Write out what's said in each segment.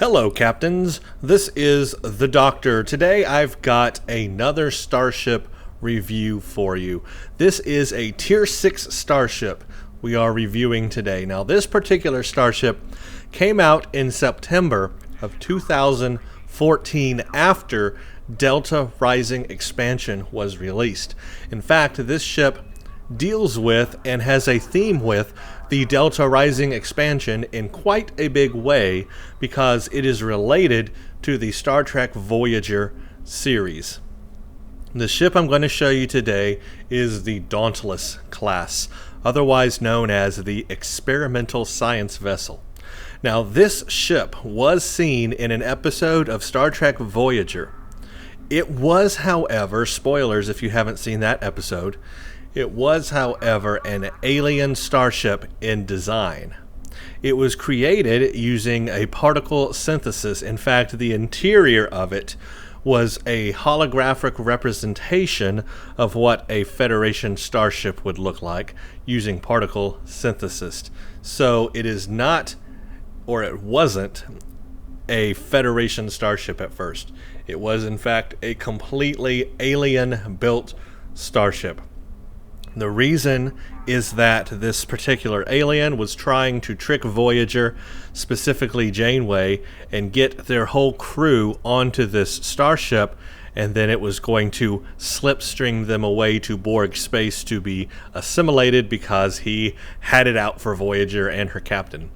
Hello, Captains. This is the Doctor. Today I've got another starship review for you. This is a Tier 6 starship we are reviewing today. Now, this particular starship came out in September of 2014 after Delta Rising Expansion was released. In fact, this ship deals with and has a theme with the Delta Rising expansion in quite a big way because it is related to the Star Trek Voyager series. The ship I'm going to show you today is the Dauntless class, otherwise known as the Experimental Science Vessel. Now, this ship was seen in an episode of Star Trek Voyager. It was, however, spoilers if you haven't seen that episode, it was, however, an alien starship in design. It was created using a particle synthesis. In fact, the interior of it was a holographic representation of what a Federation starship would look like using particle synthesis. So it is not, or it wasn't, a Federation starship at first. It was, in fact, a completely alien-built starship. The reason is that this particular alien was trying to trick Voyager, specifically Janeway, and get their whole crew onto this starship, and then it was going to slipstream them away to Borg space to be assimilated because he had it out for Voyager and her captain.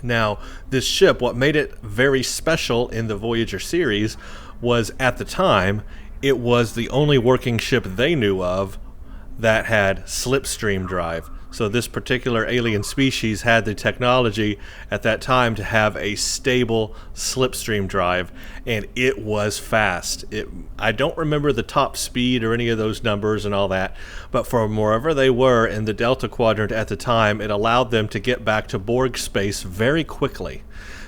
Now, this ship, what made it very special in the Voyager series was, at the time, it was the only working ship they knew of that had slipstream drive. So this particular alien species had the technology at that time to have a stable slipstream drive, and it was fast. I don't remember the top speed or any of those numbers and all that, but from wherever they were in the Delta Quadrant at the time, it allowed them to get back to Borg space very quickly.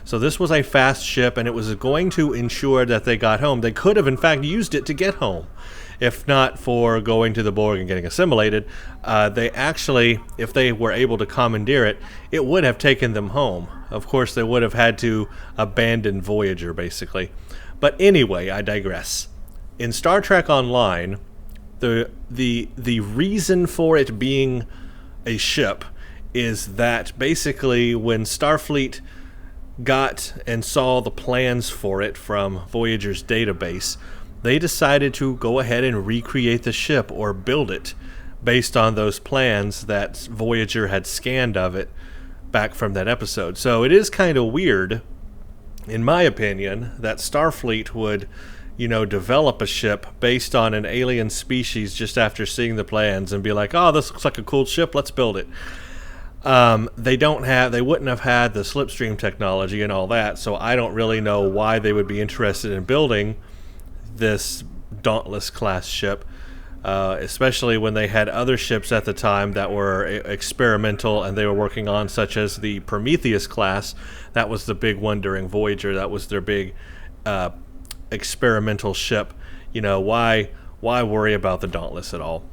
So this was a fast ship, and it was going to ensure that they got home. They could have, in fact, used it to get home. If not for going to the Borg and getting assimilated, they actually, if they were able to commandeer it, it would have taken them home. Of course, they would have had to abandon Voyager, basically. But anyway, I digress. In Star Trek Online, the reason for it being a ship is that basically when Starfleet got and saw the plans for it from Voyager's database, they decided to go ahead and recreate the ship or build it based on those plans that Voyager had scanned of it back from that episode. So it is kind of weird, in my opinion, that Starfleet would, develop a ship based on an alien species just after seeing the plans and be like, oh, this looks like a cool ship, let's build it. They wouldn't have had the slipstream technology and all that, so I don't really know why they would be interested in building this Dauntless class ship, especially when they had other ships at the time that were experimental and they were working on, such as the Prometheus class. That was the big one during Voyager. That was their big experimental ship. Why worry about the Dauntless at all?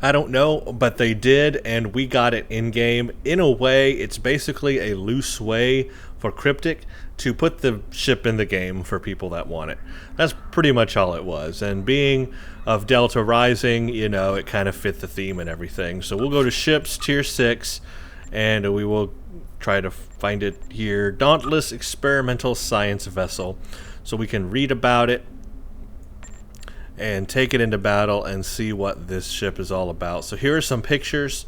I don't know, but they did, and we got it in-game. In a way, it's basically a loose way for Cryptic to put the ship in the game for people that want it. That's pretty much all it was. And being of Delta Rising, it kind of fit the theme and everything. So we'll go to ships, Tier 6, and we will try to find it here. Dauntless Experimental Science Vessel. So we can read about it and take it into battle and see what this ship is all about. So here are some pictures.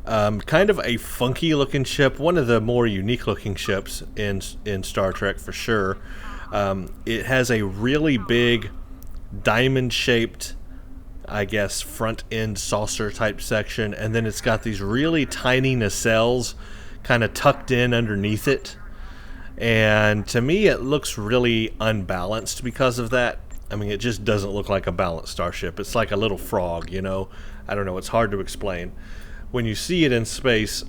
Kind of a funky looking ship, one of the more unique looking ships in Star Trek for sure. It has a really big diamond shaped, I guess, front end saucer type section, and then it's got these really tiny nacelles kind of tucked in underneath it. And to me it looks really unbalanced because of that. I mean, it just doesn't look like a balanced starship. It's like a little frog, I don't know, it's hard to explain. When you see it in space,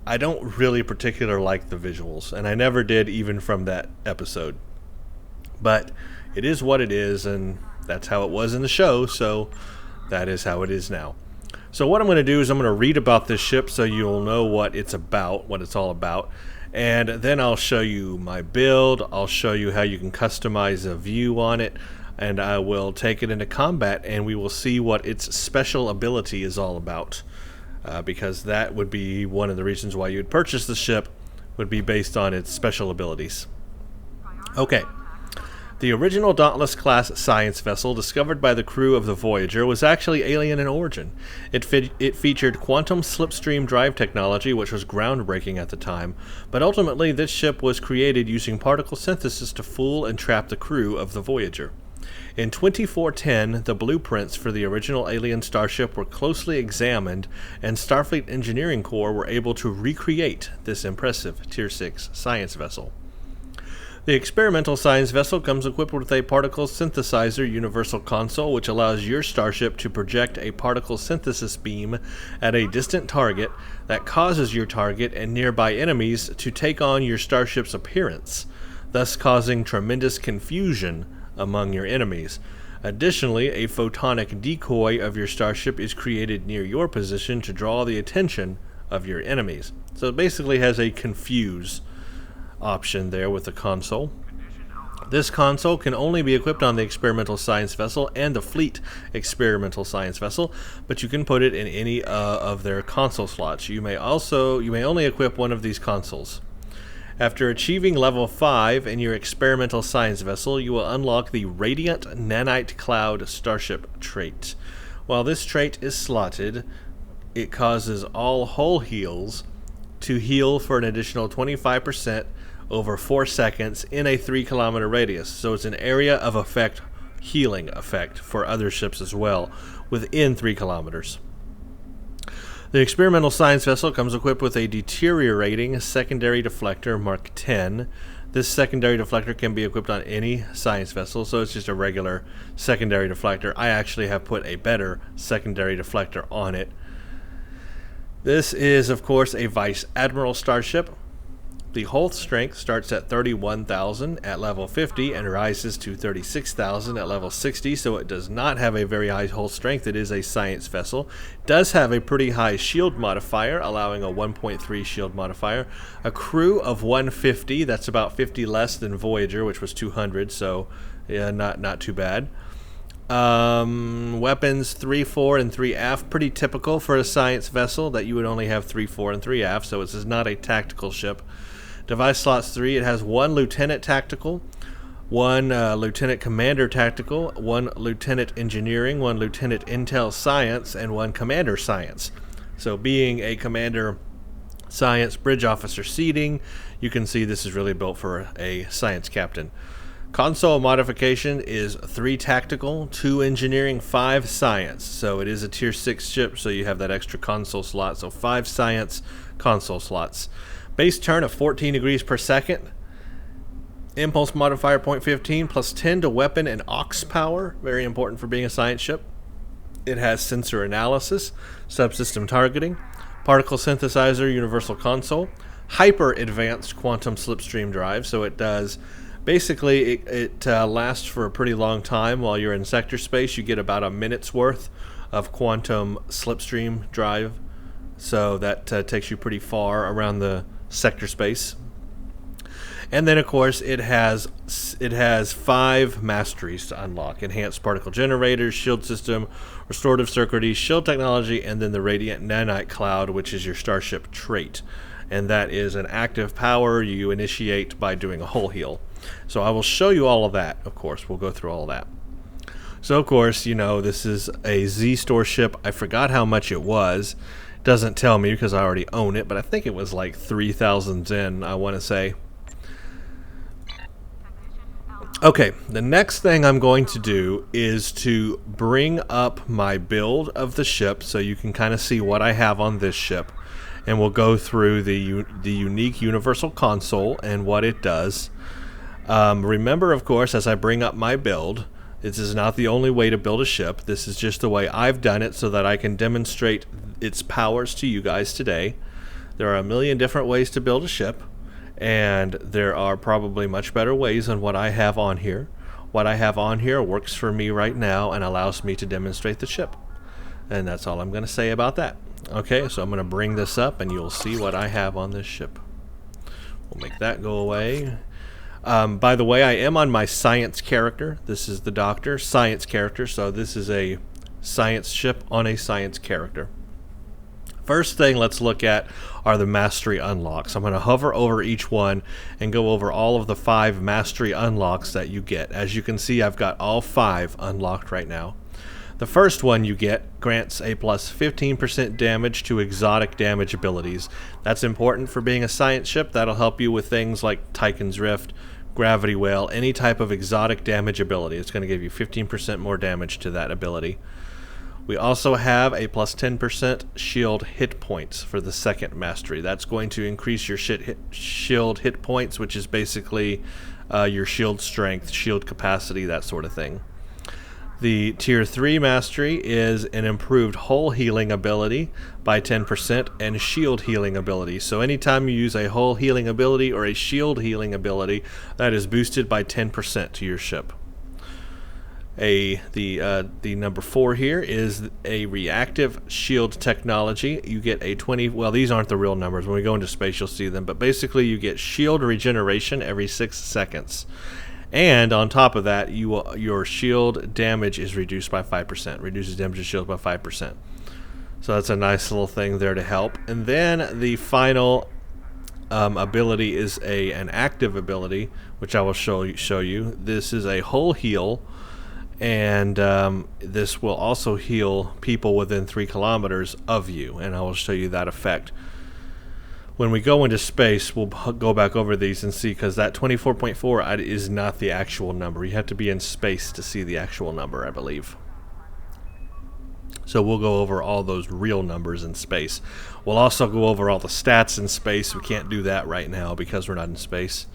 I don't really particularly like the visuals, and I never did even from that episode. But it is what it is, and that's how it was in the show, so that is how it is now. So what I'm going to do is I'm going to read about this ship so you'll know what it's about, what it's all about. And then I'll show you my build, I'll show you how you can customize a view on it, and I will take it into combat and we will see what its special ability is all about. Because that would be one of the reasons why you would purchase the ship, would be based on its special abilities. Okay. The original Dauntless class science vessel discovered by the crew of the Voyager was actually alien in origin. It featured quantum slipstream drive technology, which was groundbreaking at the time, but ultimately this ship was created using particle synthesis to fool and trap the crew of the Voyager. In 2410, the blueprints for the original alien starship were closely examined, and Starfleet Engineering Corps were able to recreate this impressive Tier 6 science vessel. The experimental science vessel comes equipped with a particle synthesizer universal console, which allows your starship to project a particle synthesis beam at a distant target that causes your target and nearby enemies to take on your starship's appearance, thus causing tremendous confusion among your enemies. Additionally, a photonic decoy of your starship is created near your position to draw the attention of your enemies. So it basically has a confuse option there with the console. This console can only be equipped on the experimental science vessel and the fleet experimental science vessel, but you can put it in any of their console slots. You may only equip one of these consoles. After achieving level 5 in your experimental science vessel, you will unlock the Radiant Nanite Cloud Starship trait. While this trait is slotted, it causes all hull heals to heal for an additional 25% over 4 seconds in a 3-kilometer radius. So it's an area of effect, healing effect for other ships as well, within 3 kilometers. The experimental science vessel comes equipped with a deteriorating secondary deflector Mark 10. This secondary deflector can be equipped on any science vessel, so it's just a regular secondary deflector. I actually have put a better secondary deflector on it. This is, of course, a Vice Admiral starship. The hull strength starts at 31,000 at level 50 and rises to 36,000 at level 60, so it does not have a very high hull strength. It is a science vessel. It does have a pretty high shield modifier, allowing a 1.3 shield modifier. A crew of 150, that's about 50 less than Voyager, which was 200, so yeah, not too bad. Weapons 3, 4, and 3 aft, pretty typical for a science vessel that you would only have 3, 4, and 3 aft, so this is not a tactical ship. Device slots 3, it has 1 lieutenant tactical, 1 lieutenant commander tactical, 1 lieutenant engineering, 1 lieutenant intel science, and 1 commander science. So being a commander science bridge officer seating, you can see this is really built for a science captain. Console modification is 3 tactical, 2 engineering, 5 science. So it is a tier 6 ship, so you have that extra console slot. So 5 science console slots. Base turn of 14 degrees per second. Impulse modifier 0.15 plus 10 to weapon and aux power. Very important for being a science ship. It has sensor analysis, subsystem targeting, particle synthesizer, universal console, hyper advanced quantum slipstream drive. So it does, basically it lasts for a pretty long time. While you're in sector space, you get about a minute's worth of quantum slipstream drive. So that takes you pretty far around the sector space. And then of course it has 5 masteries to unlock: enhanced particle generators, shield system, restorative circuitry, shield technology, and then the Radiant Nanite Cloud, which is your starship trait. And that is an active power you initiate by doing a hull heal. So I will show you all of that. Of course, we'll go through all of that. So of course, you know, this is a Z-Store ship. I forgot how much it was. Doesn't tell me because I already own it, but I think it was like 3,000 Zen, I want to say. Okay, the next thing I'm going to do is to bring up my build of the ship so you can kind of see what I have on this ship. And we'll go through the unique universal console and what it does. Remember, of course, as I bring up my build, this is not the only way to build a ship. This is just the way I've done it so that I can demonstrate its powers to you guys today. There are a million different ways to build a ship, and there are probably much better ways than what I have on here. What I have on here works for me right now and allows me to demonstrate the ship. And that's all I'm going to say about that. Okay, so I'm going to bring this up and you'll see what I have on this ship. We'll make that go away. By the way, I am on my science character. This is the Doctor, science character, so this is a science ship on a science character. First thing let's look at are the mastery unlocks. I'm going to hover over each one and go over all of the 5 mastery unlocks that you get. As you can see, I've got all 5 unlocked right now. The first one you get grants a plus 15% damage to exotic damage abilities. That's important for being a science ship. That'll help you with things like Tychon's Rift, Gravity Well, any type of exotic damage ability. It's going to give you 15% more damage to that ability. We also have a plus 10% shield hit points for the second mastery. That's going to increase your shield hit points, which is basically your shield strength, shield capacity, that sort of thing. The Tier 3 Mastery is an improved hull healing ability by 10% and shield healing ability. So anytime you use a hull healing ability or a shield healing ability, that is boosted by 10% to your ship. The number 4 here is a reactive shield technology. You get a 20, well, these aren't the real numbers. When we go into space, you'll see them. But basically, you get shield regeneration every 6 seconds. And on top of that, your shield damage is reduced by 5%. Reduces damage to shield by 5%. So that's a nice little thing there to help. And then the final ability is an active ability, which I will show you. This is a hull heal. And this will also heal people within 3 kilometers of you, and I will show you that effect. When we go into space, we'll go back over these and see, because that 24.4 is not the actual number. You have to be in space to see the actual number, I believe. So we'll go over all those real numbers in space. We'll also go over all the stats in space. We can't do that right now because we're not in space.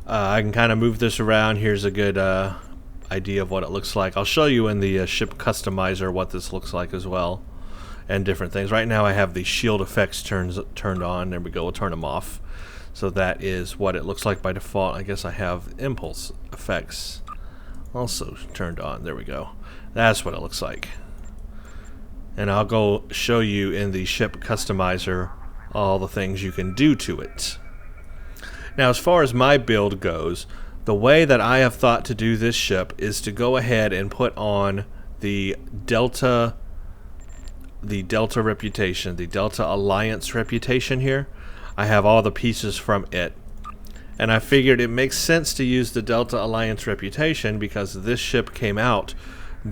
I can kind of move this around. Here's a good idea of what it looks like. I'll show you in the ship customizer what this looks like as well, and different things. Right now I have the shield effects turned on. There we go. We'll turn them off. So that is what it looks like by default. I guess I have impulse effects also turned on. There we go. That's what it looks like. And I'll go show you in the ship customizer all the things you can do to it. Now, as far as my build goes, the way that I have thought to do this ship is to go ahead and put on the Delta reputation, the Delta Alliance reputation here. I have all the pieces from it. And I figured it makes sense to use the Delta Alliance reputation because this ship came out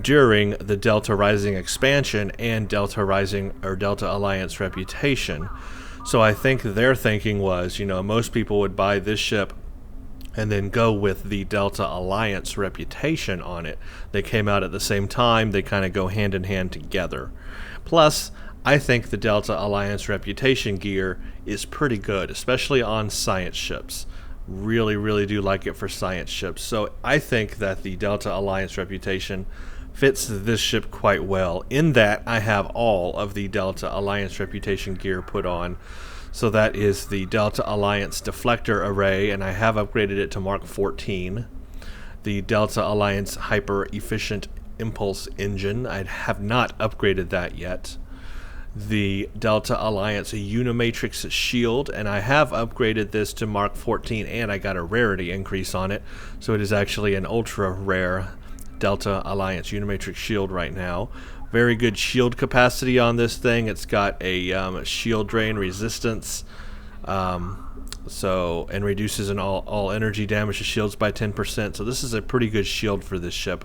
during the Delta Rising expansion and Delta Alliance reputation. So I think their thinking was, most people would buy this ship and then go with the Delta Alliance reputation on it. They came out at the same time. They kind of go hand in hand together. Plus, I think the Delta Alliance reputation gear is pretty good, especially on science ships. Really, really do like it for science ships. So I think that the Delta Alliance reputation fits this ship quite well, in that I have all of the Delta Alliance reputation gear put on. So that is the Delta Alliance deflector array, and I have upgraded it to Mark 14. The Delta Alliance hyper efficient impulse engine, I have not upgraded that yet. The Delta Alliance Unimatrix shield, and I have upgraded this to Mark 14, and I got a rarity increase on it, so it is actually an ultra rare Delta Alliance Unimatrix shield right now. Very good shield capacity on this thing. It's got a shield drain resistance, and reduces all energy damage to shields by 10%. So this is a pretty good shield for this ship.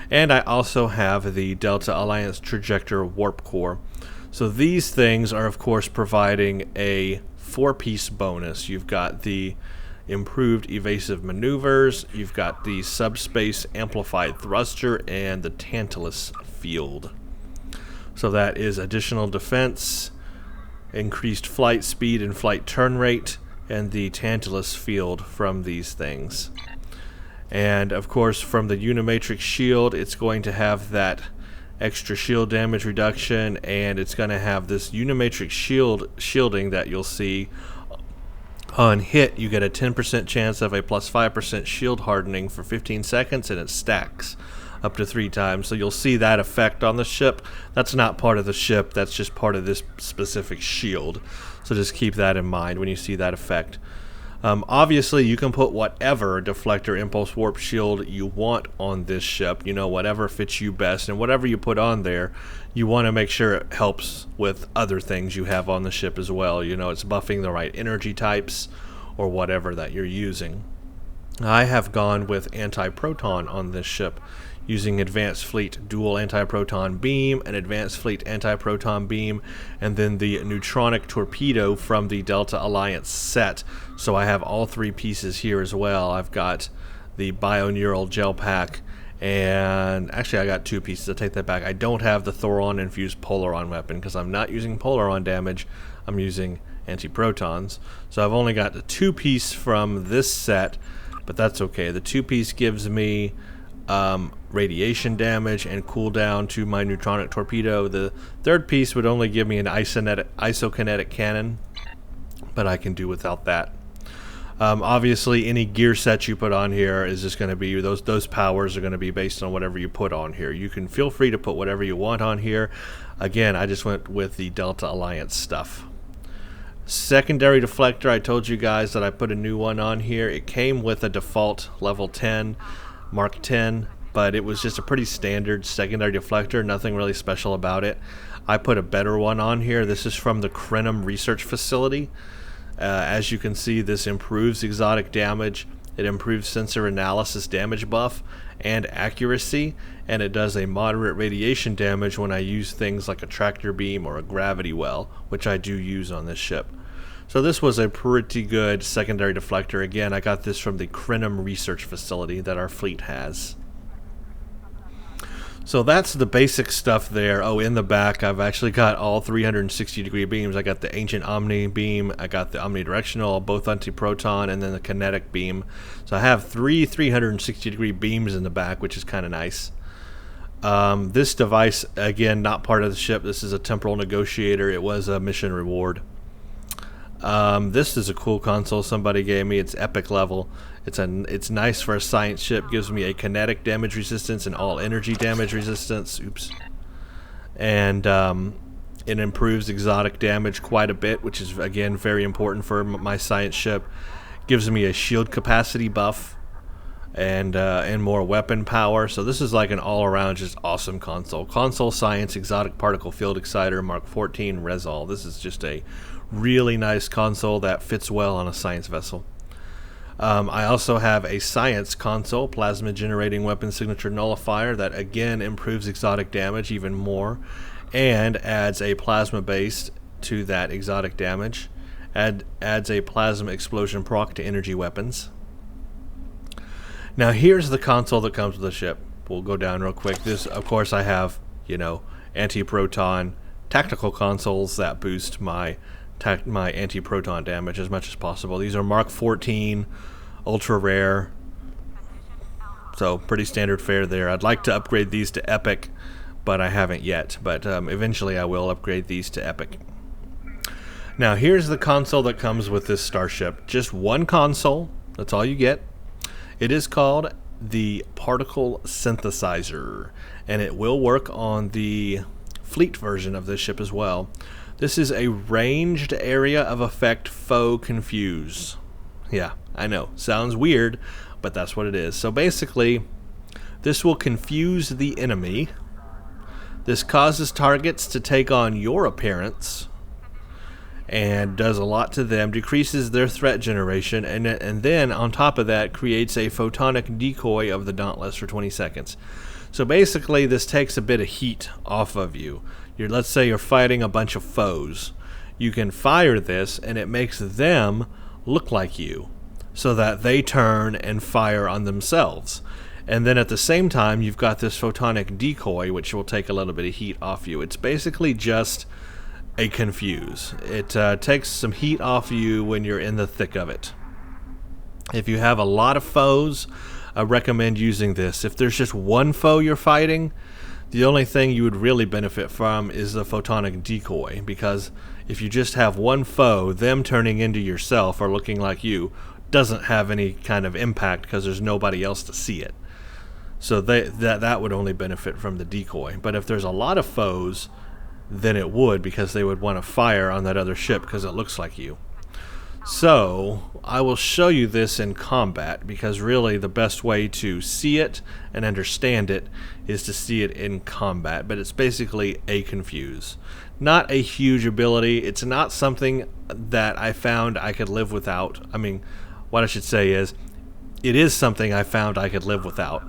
And I also have the Delta Alliance Trajector Warp Core. So these things are, of course, providing a 4-piece bonus. You've got the improved evasive maneuvers, you've got the subspace amplified thruster, and the Dauntless field. So that is additional defense, increased flight speed and flight turn rate, and the Dauntless field from these things. And of course, from the Unimatrix shield, it's going to have that extra shield damage reduction, and it's going to have this Unimatrix shielding that you'll see. On hit, you get a 10% chance of a plus 5% shield hardening for 15 seconds, and it stacks up to 3 times. So you'll see that effect on the ship. That's not part of the ship, that's just part of this specific shield. So just keep that in mind when you see that effect. Obviously, you can put whatever deflector, impulse, warp, shield you want on this ship. You know, whatever fits you best, and whatever you put on there, you want to make sure it helps with other things you have on the ship as well. You know, it's buffing the right energy types or whatever that you're using. I have gone with anti-proton on this ship, using Advanced Fleet Dual Anti-Proton Beam, and Advanced Fleet Anti-Proton Beam, and then the Neutronic Torpedo from the Delta Alliance set. So I have all 3 pieces here as well. I've got the Bioneural Gel Pack, and actually I got 2 pieces. I'll take that back. I don't have the Thoron Infused Polaron weapon because I'm not using Polaron damage. I'm using anti-protons. So I've only got the 2-piece from this set, but that's okay. The 2-piece gives me radiation damage and cooldown to my neutronic torpedo. The 3rd piece would only give me an isokinetic cannon, but I can do without that. Obviously, any gear set you put on here is just going to be, those powers are going to be based on whatever you put on here. You can feel free to put whatever you want on here. Again, I just went with the Delta Alliance stuff. Secondary deflector, I told you guys that I put a new one on here. It came with a default level 10, Mark 10, but it was just a pretty standard secondary deflector, nothing really special about it. I put a better one on here. This is from the Crenham Research Facility. As you can see, this improves exotic damage, it improves sensor analysis damage buff and accuracy, and it does a moderate radiation damage when I use things like a tractor beam or a gravity well, which I do use on this ship. So this was a pretty good secondary deflector. Again, I got this from the Crenham Research Facility that our fleet has. So that's the basic stuff there. Oh, in the back, I've actually got all 360-degree beams. I got the Ancient Omni beam, I got the Omnidirectional, both anti-proton, and then the kinetic beam. So I have 3 360-degree beams in the back, which is kind of nice. This device, again, not part of the ship. This is a temporal negotiator. It was a mission reward. This is a cool console somebody gave me. It's epic level. It's nice for a science ship. Gives me a kinetic damage resistance and all energy damage resistance. Oops. And it improves exotic damage quite a bit, which is again very important for my science ship. Gives me a shield capacity buff and more weapon power. So this is like an all-around just awesome console. Console Science Exotic Particle Field Exciter Mark 14 Resol. This is just a really nice console that fits well on a science vessel. I also have a science console, Plasma Generating Weapon Signature Nullifier, that again improves exotic damage even more and adds a plasma base to that exotic damage. Adds a plasma explosion proc to energy weapons. Now here's the console that comes with the ship. We'll go down real quick. This, of course, I have, you know, anti-proton tactical consoles that boost my anti-proton damage as much as possible. These are Mark 14, ultra rare, so pretty standard fare there. I'd like to upgrade these to epic, but I haven't yet. But eventually I will upgrade these to epic. Now here's the console that comes with this starship. Just one console, that's all you get. It is called the Particle Synthesizer, and it will work on the fleet version of this ship as well. This is a ranged area of effect foe confuse. Yeah, I know, sounds weird, but that's what it is. So basically, this will confuse the enemy. This causes targets to take on your appearance and does a lot to them, decreases their threat generation, and then on top of that creates a photonic decoy of the Dauntless for 20 seconds. So basically this takes a bit of heat off of you. Let's say you're fighting a bunch of foes. You can fire this and it makes them look like you so that they turn and fire on themselves. And then at the same time you've got this photonic decoy which will take a little bit of heat off you. It's basically just a confuse. It takes some heat off you when you're in the thick of it. If you have a lot of foes, I recommend using this. If there's just one foe you're fighting, the only thing you would really benefit from is the photonic decoy, because if you just have one foe, them turning into yourself or looking like you doesn't have any kind of impact because there's nobody else to see it. So that would only benefit from the decoy. But if there's a lot of foes, then it would, because they would want to fire on that other ship because it looks like you. So I will show you this in combat, because really the best way to see it and understand it is to see it in combat. But it's basically a confuse. Not a huge ability. It's not something that I found I could live without. I mean, what I should say is, it is something I found I could live without.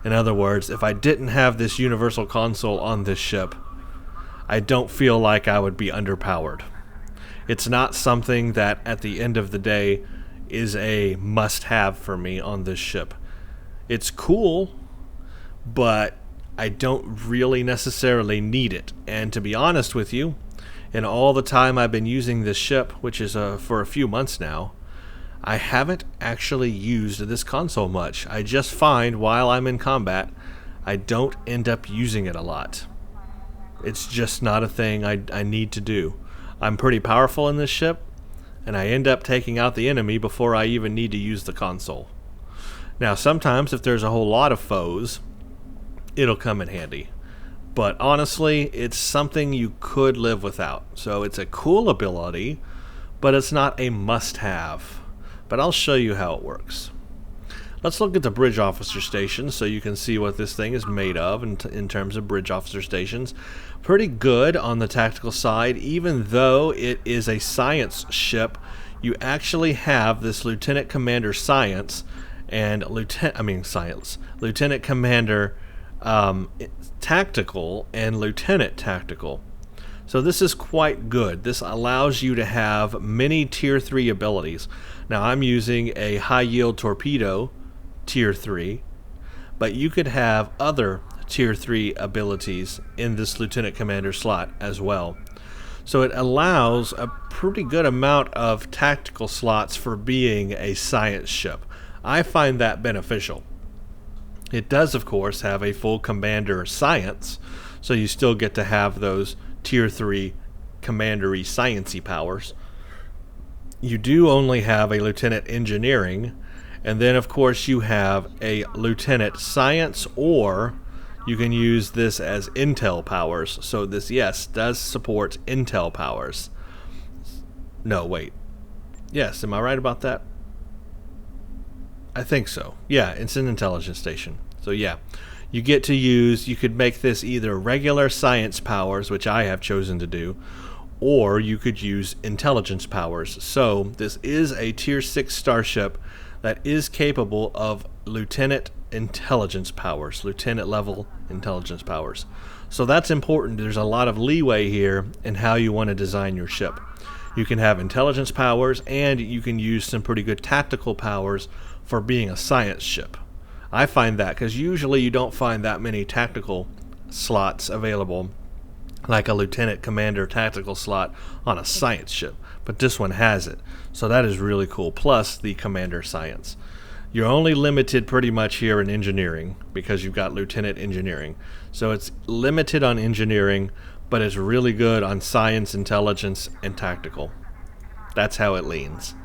In other words, if I didn't have this universal console on this ship, I don't feel like I would be underpowered. It's not something that at the end of the day is a must-have for me on this ship. It's cool, but I don't really necessarily need it. And to be honest with you, in all the time I've been using this ship, which is for a few months now, I haven't actually used this console much. I just find while I'm in combat, I don't end up using it a lot. It's just not a thing I need to do. I'm pretty powerful in this ship, and I end up taking out the enemy before I even need to use the console. Now, sometimes if there's a whole lot of foes, it'll come in handy. But honestly, it's something you could live without. So it's a cool ability, but it's not a must-have. But I'll show you how it works. Let's look at the bridge officer station so you can see what this thing is made of in terms of bridge officer stations. Pretty good on the tactical side. Even though it is a science ship, you actually have this Lieutenant Commander Science and Lieutenant Commander Tactical and Lieutenant Tactical. So this is quite good. This allows you to have many Tier 3 abilities. Now I'm using a high yield torpedo Tier 3, but you could have other Tier 3 abilities in this Lieutenant Commander slot as well. So it allows a pretty good amount of tactical slots for being a science ship. I find that beneficial. It does, of course, have a full Commander Science, so you still get to have those Tier 3 commandery sciencey powers. You do only have a Lieutenant Engineering, and then of course you have a Lieutenant Science, or you can use this as Intel powers. So this, yes, does support Intel powers. No, wait. Yes, am I right about that? I think so. Yeah, it's an intelligence station. So yeah, you get to use, you could make this either regular science powers, which I have chosen to do, or you could use intelligence powers. So this is a Tier 6 starship that is capable of Lieutenant intelligence powers, Lieutenant level intelligence powers. So that's important. There's a lot of leeway here in how you want to design your ship. You can have intelligence powers, and you can use some pretty good tactical powers for being a science ship. I find that because usually you don't find that many tactical slots available, like a Lieutenant Commander tactical slot on a science ship, but this one has it. So that is really cool, plus the Commander Science. You're only limited pretty much here in engineering because you've got Lieutenant Engineering. So it's limited on engineering, but it's really good on science, intelligence, and tactical. That's how it leans.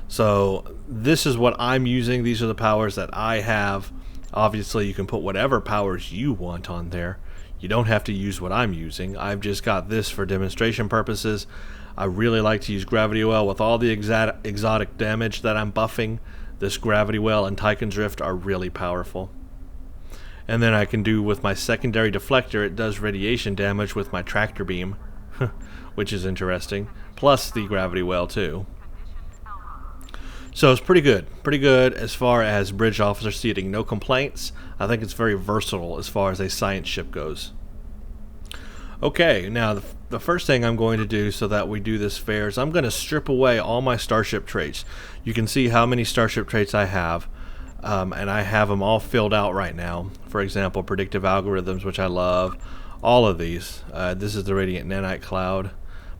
So this is what I'm using. These are the powers that I have. Obviously, you can put whatever powers you want on there. You don't have to use what I'm using. I've just got this for demonstration purposes. I really like to use Gravity Well with all the exotic damage that I'm buffing. This Gravity Well and Tychon Drift are really powerful. And then I can do with my secondary deflector, it does radiation damage with my tractor beam, which is interesting, plus the Gravity Well too. So it's pretty good as far as bridge officer seating. No complaints. I think it's very versatile as far as a science ship goes. Okay, now the first thing I'm going to do so that we do this fair is I'm going to strip away all my starship traits. You can see how many starship traits I have, and I have them all filled out right now. For example, predictive algorithms, which I love. All of these. This is the radiant nanite cloud.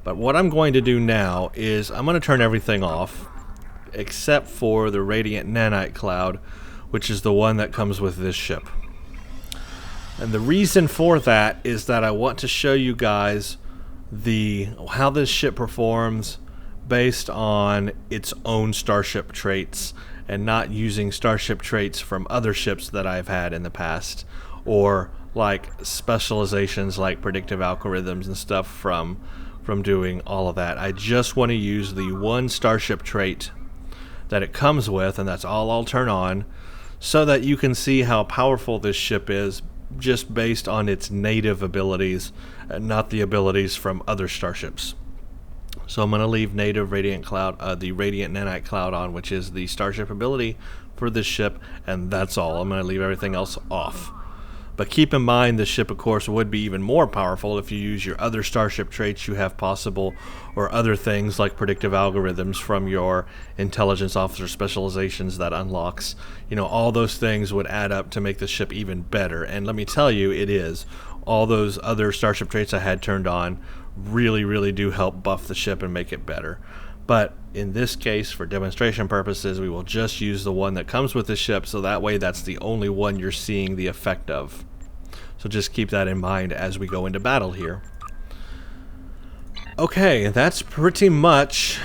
But what I'm going to do now is I'm going to turn everything off, except for the radiant nanite cloud, which is the one that comes with this ship. And the reason for that is that I want to show you guys how this ship performs based on its own starship traits and not using starship traits from other ships that I've had in the past, or like specializations like predictive algorithms and stuff from doing all of that. I just want to use the one starship trait that it comes with, and that's all I'll turn on, so that you can see how powerful this ship is just based on its native abilities and not the abilities from other starships. So I'm going to leave native radiant cloud, the radiant nanite cloud on, which is the starship ability for this ship, and that's all. I'm going to leave everything else off. But keep in mind, this ship, of course, would be even more powerful if you use your other starship traits you have possible, or other things like predictive algorithms from your intelligence officer specializations that unlocks. You know, all those things would add up to make the ship even better. And let me tell you, it is. All those other starship traits I had turned on really, really do help buff the ship and make it better. But in this case, for demonstration purposes, we will just use the one that comes with the ship, so that way that's the only one you're seeing the effect of. So just keep that in mind as we go into battle here. Okay, that's pretty much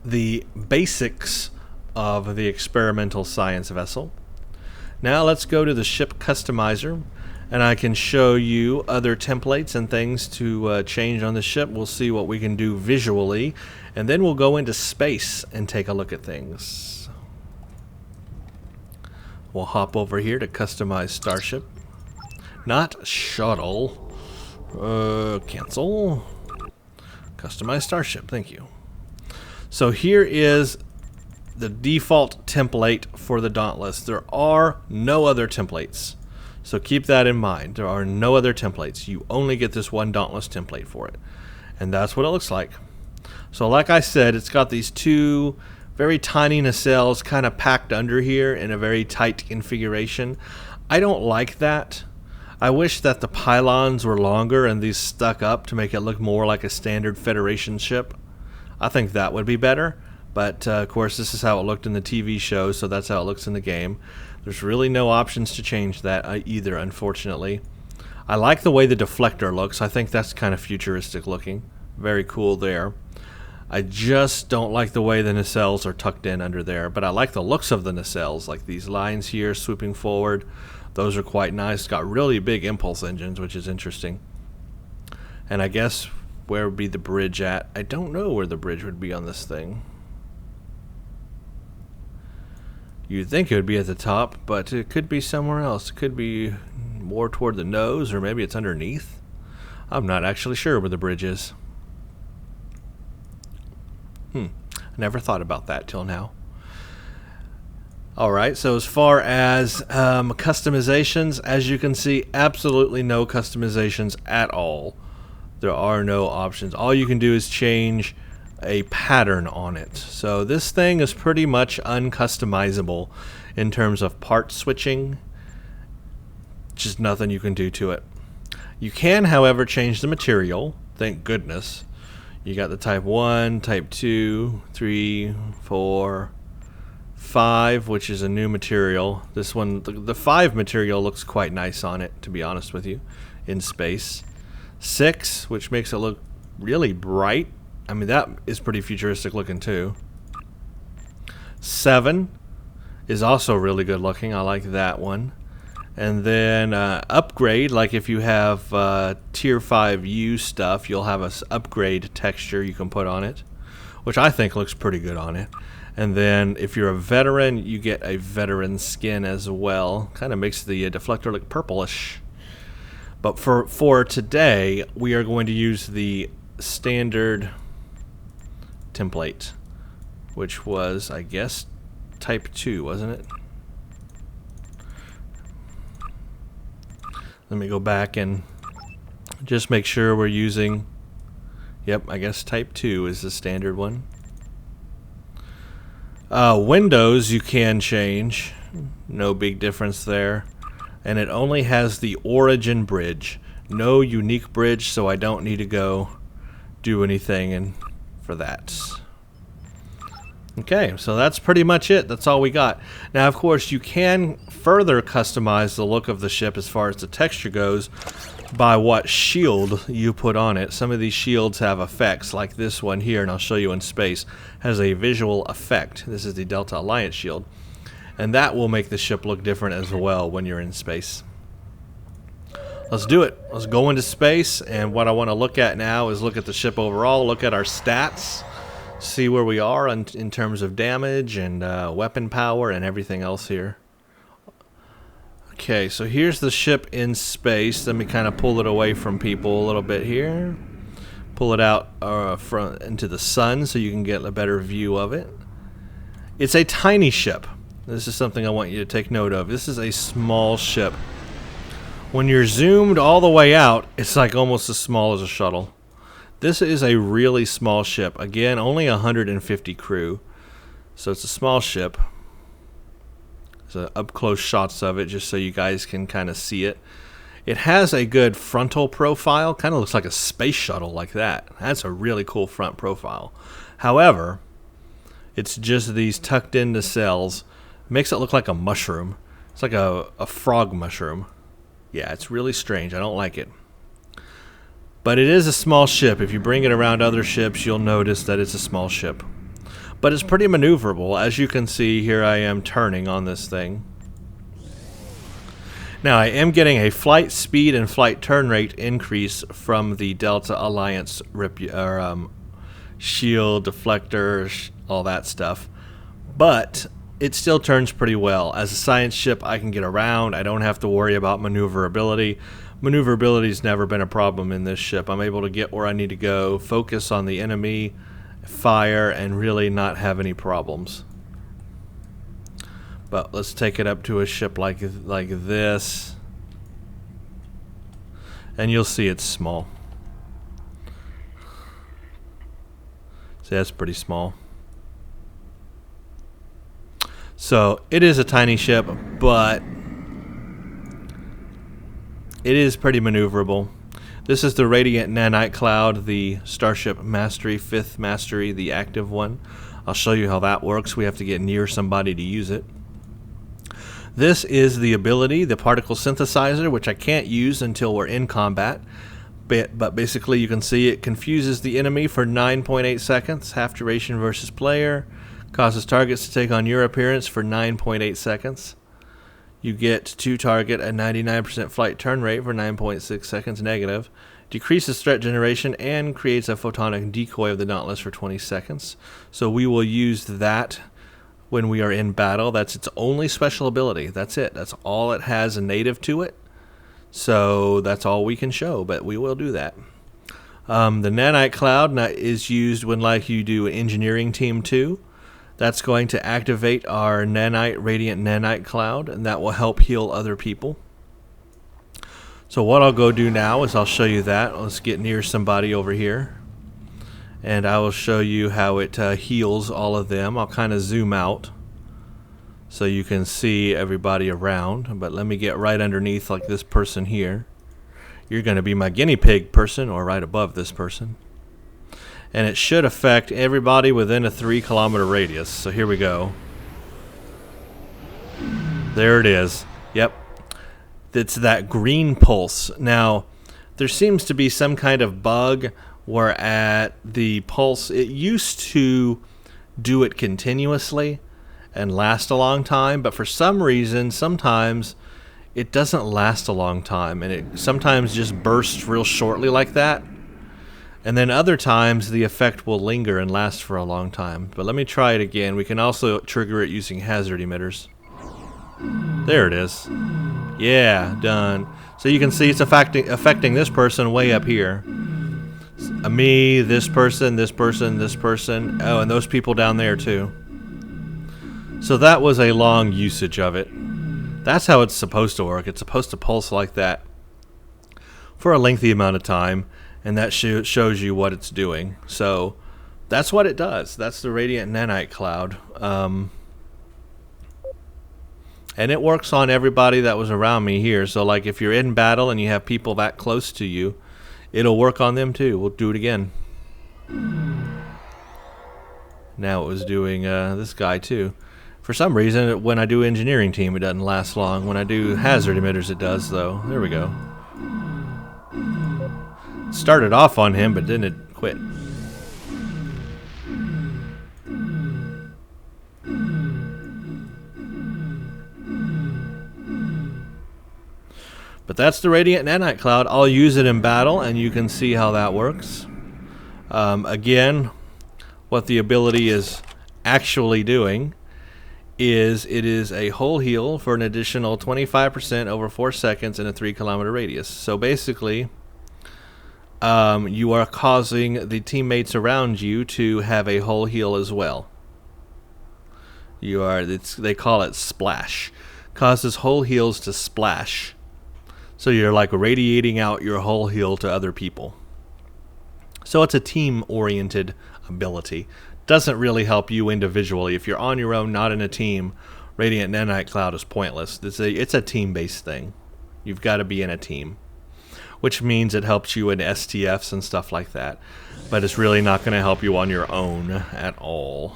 the basics of the experimental science vessel. Now let's go to the ship customizer, and I can show you other templates and things to change on the ship. We'll see what we can do visually, and then we'll go into space and take a look at things. We'll hop over here to customize starship. Not shuttle. Cancel. Customize starship, thank you. So here is the default template for the Dauntless. There are no other templates. So keep that in mind. There are no other templates. You only get this one Dauntless template for it. And that's what it looks like. So like I said, it's got these two very tiny nacelles kind of packed under here in a very tight configuration. I don't like that. I wish that the pylons were longer and these stuck up to make it look more like a standard Federation ship. I think that would be better. But of course, this is how it looked in the TV show, so that's how it looks in the game. There's really no options to change that either, unfortunately. I like the way the deflector looks. I think that's kind of futuristic looking. Very cool there. I just don't like the way the nacelles are tucked in under there, but I like the looks of the nacelles, like these lines here swooping forward. Those are quite nice. It's got really big impulse engines, which is interesting. And I guess where would be the bridge at? I don't know where the bridge would be on this thing. You'd think it would be at the top, but it could be somewhere else. It could be more toward the nose, or maybe it's underneath. I'm not actually sure where the bridge is. I never thought about that till now. Alright, so as far as customizations, as you can see, absolutely no customizations at all. There are no options. All you can do is change a pattern on it. So this thing is pretty much uncustomizable in terms of part switching. Just nothing you can do to it. You can, however, change the material. Thank goodness. You got the type 1, type 2, 3, 4, 5, which is a new material. This one, the 5 material looks quite nice on it, to be honest with you, in space. 6, which makes it look really bright. I mean, that is pretty futuristic looking too. 7 is also really good looking. I like that one. And then upgrade, like if you have tier 5U stuff, you'll have an upgrade texture you can put on it, which I think looks pretty good on it. And then if you're a veteran, you get a veteran skin as well. Kind of makes the deflector look purplish. But for today, we are going to use the standard template, which was, I guess, type 2, wasn't it? Let me go back and just make sure we're using, yep, I guess type 2 is the standard one. Windows you can change, no big difference there. And it only has the origin bridge, no unique bridge, so I don't need to go do anything for that. Okay, so that's pretty much it. That's all we got. Now, of course, you can further customize the look of the ship as far as the texture goes by what shield you put on it. Some of these shields have effects, like this one here, and I'll show you in space, has a visual effect. This is the Delta Alliance shield, and that will make the ship look different as well when you're in space. Let's do it. Let's go into space, and what I want to look at now is look at the ship overall, look at our stats, see where we are in terms of damage and weapon power and everything else here. Okay, so here's the ship in space. Let me kind of pull it away from people a little bit here. Pull it out into the sun so you can get a better view of it. It's a tiny ship. This is something I want you to take note of. This is a small ship. When you're zoomed all the way out, it's like almost as small as a shuttle. This is a really small ship. Again, only 150 crew. So it's a small ship. So up close shots of it just so you guys can kind of see it. It has a good frontal profile. Kind of looks like a space shuttle like that. That's a really cool front profile. However, it's just these tucked into cells. Makes it look like a mushroom. It's like a frog mushroom. Yeah, it's really strange. I don't like it. But it is a small ship. If you bring it around other ships, you'll notice that it's a small ship. But it's pretty maneuverable. As you can see, here I am turning on this thing. Now, I am getting a flight speed and flight turn rate increase from the Delta Alliance shield, deflector, all that stuff. But it still turns pretty well. As a science ship, I can get around. I don't have to worry about maneuverability. Maneuverability's never been a problem in this ship. I'm able to get where I need to go, focus on the enemy, fire, and really not have any problems. But let's take it up to a ship like this, and you'll see it's small. See, that's pretty small. So it is a tiny ship, but it is pretty maneuverable. This is the Radiant Nanite Cloud, the Starship Mastery, 5th Mastery, the active one. I'll show you how that works. We have to get near somebody to use it. This is the ability, the Particle Synthesizer, which I can't use until we're in combat. But basically you can see it confuses the enemy for 9.8 seconds, half duration versus player. Causes targets to take on your appearance for 9.8 seconds. You get to target at 99% flight turn rate for 9.6 seconds negative. Decreases threat generation and creates a photonic decoy of the Dauntless for 20 seconds. So we will use that when we are in battle. That's its only special ability. That's it. That's all it has native to it. So that's all we can show, but we will do that. The Nanite Cloud is used when you do Engineering Team 2. That's going to activate our Radiant Nanite Cloud, and that will help heal other people. So what I'll go do now is I'll show you that. Let's get near somebody over here, and I will show you how it heals all of them. I'll kind of zoom out so you can see everybody around, but let me get right underneath like this person here. You're going to be my guinea pig person, or right above this person. And it should affect everybody within a 3-kilometer radius. So here we go. There it is. Yep. It's that green pulse. Now, there seems to be some kind of bug where at the pulse, it used to do it continuously and last a long time, but for some reason, sometimes it doesn't last a long time, and it sometimes just bursts real shortly like that. And then other times the effect will linger and last for a long time. But let me try it again. We can also trigger it using hazard emitters. There it is. Yeah, done. So you can see it's affecting this person way up here. Me, this person, this person, this person. Oh, and those people down there too. So that was a long usage of it. That's how it's supposed to work. It's supposed to pulse like that for a lengthy amount of time. And that shows you what it's doing. So that's what it does. That's the Radiant Nanite Cloud. And it works on everybody that was around me here. So like if you're in battle and you have people that close to you, it'll work on them too. We'll do it again. Now it was doing this guy too. For some reason, when I do Engineering Team, it doesn't last long. When I do Hazard Emitters, it does though. There we go. started off on him, but then it quit. But that's the Radiant Nanite Cloud. I'll use it in battle, and you can see how that works. Again, what the ability is actually doing is it is a whole heal for an additional 25% over 4 seconds in a 3-kilometer radius. So basically, you are causing the teammates around you to have a whole heal as well. They call it splash. Causes whole heals to splash. So you're like radiating out your whole heal to other people. So it's a team-oriented ability. Doesn't really help you individually. If you're on your own, not in a team, Radiant Nanite Cloud is pointless. It's a team-based thing. You've got to be in a team, which means it helps you in STFs and stuff like that. But it's really not going to help you on your own at all.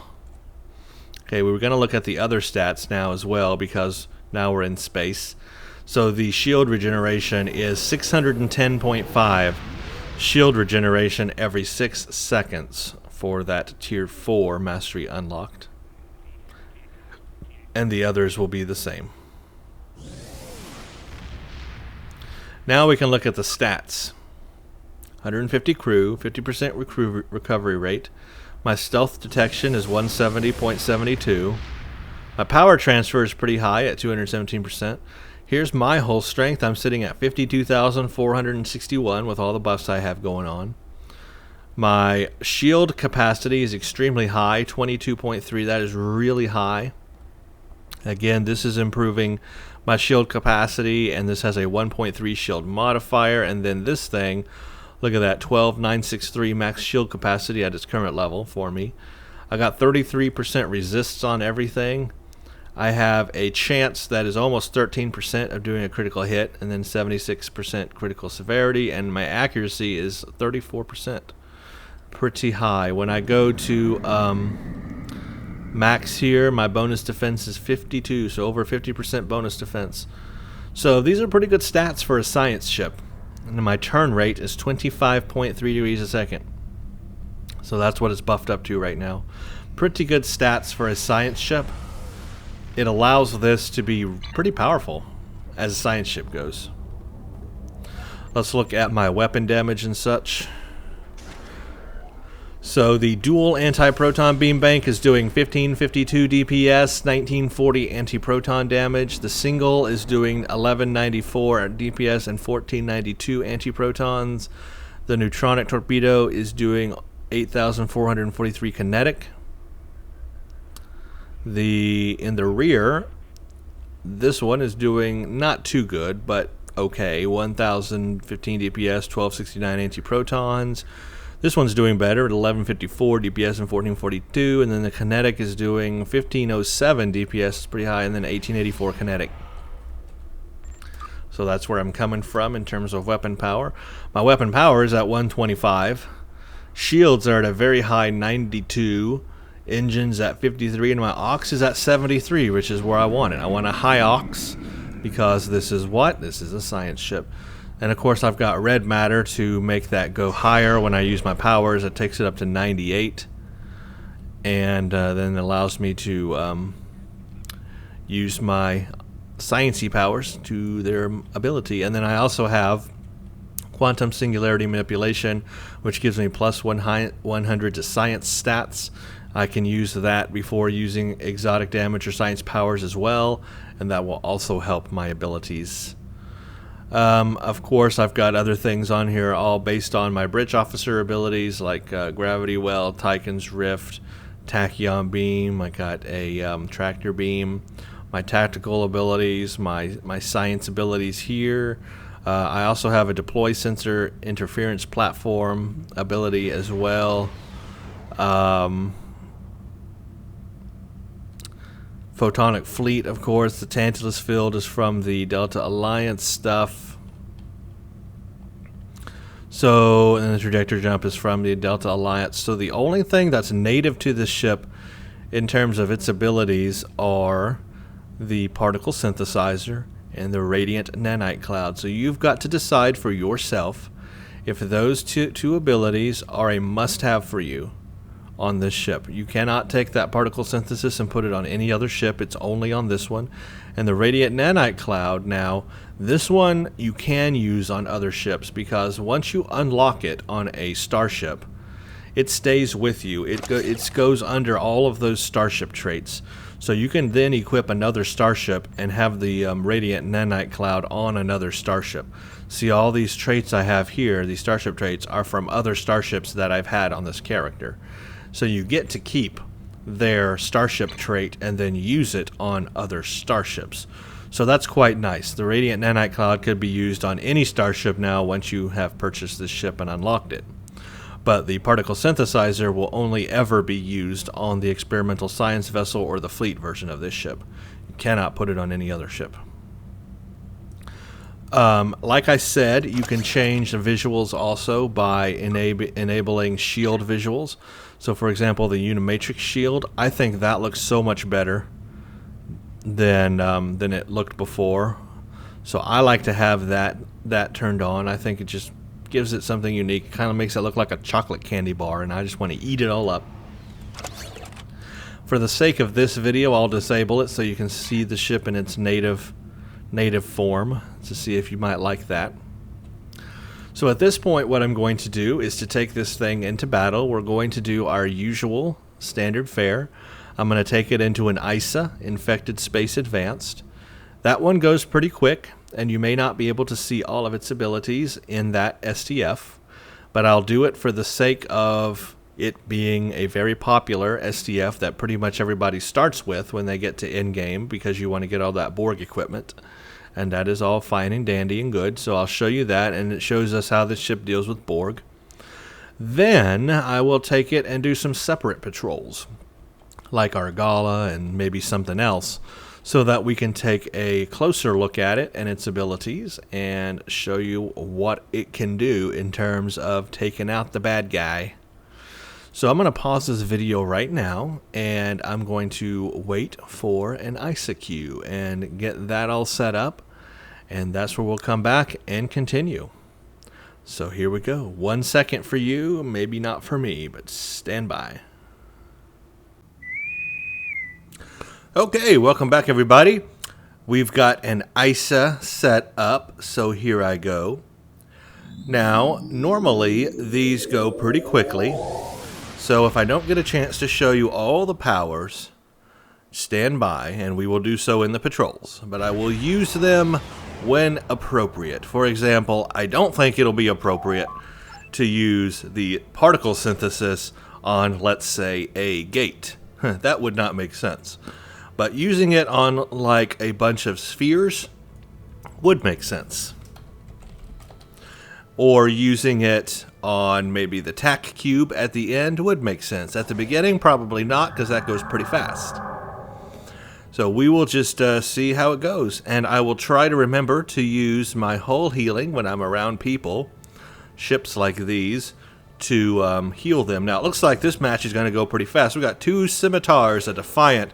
Okay, we were going to look at the other stats now as well, because now we're in space. So the shield regeneration is 610.5 shield regeneration every 6 seconds for that tier 4 mastery unlocked. And the others will be the same. Now we can look at the stats. 150 crew, 50% recovery rate. My stealth detection is 170.72. My power transfer is pretty high at 217%. Here's my whole strength. I'm sitting at 52,461 with all the buffs I have going on. My shield capacity is extremely high, 22.3. That is really high. Again, this is improving my shield capacity, and this has a 1.3 shield modifier. And then this thing, look at that, 12,963 max shield capacity at its current level for me. I got 33% resists on everything. I have a chance that is almost 13% of doing a critical hit, and then 76% critical severity, and my accuracy is 34%. Pretty high. When I go to max here, my bonus defense is 52, so over 50% bonus defense. So these are pretty good stats for a science ship. And my turn rate is 25.3 degrees a second. So that's what it's buffed up to right now. Pretty good stats for a science ship. It allows this to be pretty powerful as a science ship goes. Let's look at my weapon damage and such. So the dual anti-proton beam bank is doing 1552 DPS, 1940 anti-proton damage. The single is doing 1194 DPS and 1492 anti-protons. The neutronic torpedo is doing 8443 kinetic. In the rear, this one is doing not too good, but okay. 1015 DPS, 1269 anti-protons. This one's doing better at 1154 DPS and 1442, and then the kinetic is doing 1507 DPS, it's pretty high, and then 1884 kinetic. So that's where I'm coming from in terms of weapon power. My weapon power is at 125. Shields are at a very high 92. Engines at 53, and my aux is at 73, which is where I want it. I want a high aux because this is what? This is a science ship. And of course I've got red matter to make that go higher when I use my powers. It takes it up to 98, and then it allows me to use my sciencey powers to their ability. And then I also have quantum singularity manipulation, which gives me plus 100 to science stats. I can use that before using exotic damage or science powers as well, and that will also help my abilities. Of course, I've got other things on here, all based on my bridge officer abilities, like gravity well, Tychon's rift, tachyon beam. I got a tractor beam. My tactical abilities, my science abilities here. I also have a deploy sensor interference platform ability as well. Photonic fleet, of course. The Tantalus field is from the Delta Alliance stuff. So, and the trajectory jump is from the Delta Alliance. So the only thing that's native to this ship in terms of its abilities are the particle synthesizer and the radiant nanite cloud. So you've got to decide for yourself If those two abilities are a must-have for you on this ship, you cannot take that particle synthesis and put it on any other ship. It's only on this one. And the radiant nanite cloud, now, this one you can use on other ships, because once you unlock it on a starship, it stays with you. It goes under all of those starship traits. So you can then equip another starship and have the radiant nanite cloud on another starship. See, all these traits I have here, these starship traits, are from other starships that I've had on this character. So you get to keep their starship trait and then use it on other starships. So that's quite nice. The radiant nanite cloud could be used on any starship now once you have purchased this ship and unlocked it. But the particle synthesizer will only ever be used on the experimental science vessel or the fleet version of this ship. You cannot put it on any other ship. Like I said, you can change the visuals also by enabling shield visuals. So for example, the Unimatrix shield, I think that looks so much better than it looked before. So I like to have that turned on. I think it just gives it something unique. Kind of makes it look like a chocolate candy bar, and I just want to eat it all up. For the sake of this video, I'll disable it so you can see the ship in its native form, to see if you might like that. So at this point, what I'm going to do is to take this thing into battle. We're going to do our usual standard fare. I'm going to take it into an ISA, Infected Space Advanced. That one goes pretty quick, and you may not be able to see all of its abilities in that STF, but I'll do it for the sake of it being a very popular STF that pretty much everybody starts with when they get to endgame, because you want to get all that Borg equipment, and that is all fine and dandy and good. So I'll show you that, and it shows us how the ship deals with Borg. Then I will take it and do some separate patrols, like Argala and maybe something else, so that we can take a closer look at it and its abilities and show you what it can do in terms of taking out the bad guy. So I'm going to pause this video right now, and I'm going to wait for an ISA queue and get that all set up, and that's where we'll come back and continue. So here we go. 1 second for you, maybe not for me, but stand by. Okay, welcome back everybody. We've got an ISA set up, so here I go. Now, normally these go pretty quickly, so if I don't get a chance to show you all the powers, stand by and we will do so in the patrols, but I will use them when appropriate. For example, I don't think it'll be appropriate to use the particle synthesis on, let's say, a gate. That would not make sense. But using it on like a bunch of spheres would make sense. Or using it on maybe the tack cube at the end would make sense. At the beginning, probably not, because that goes pretty fast. So we will just see how it goes. And I will try to remember to use my hull healing when I'm around people, ships like these, to heal them. Now, it looks like this match is going to go pretty fast. We've got 2 scimitars, a Defiant,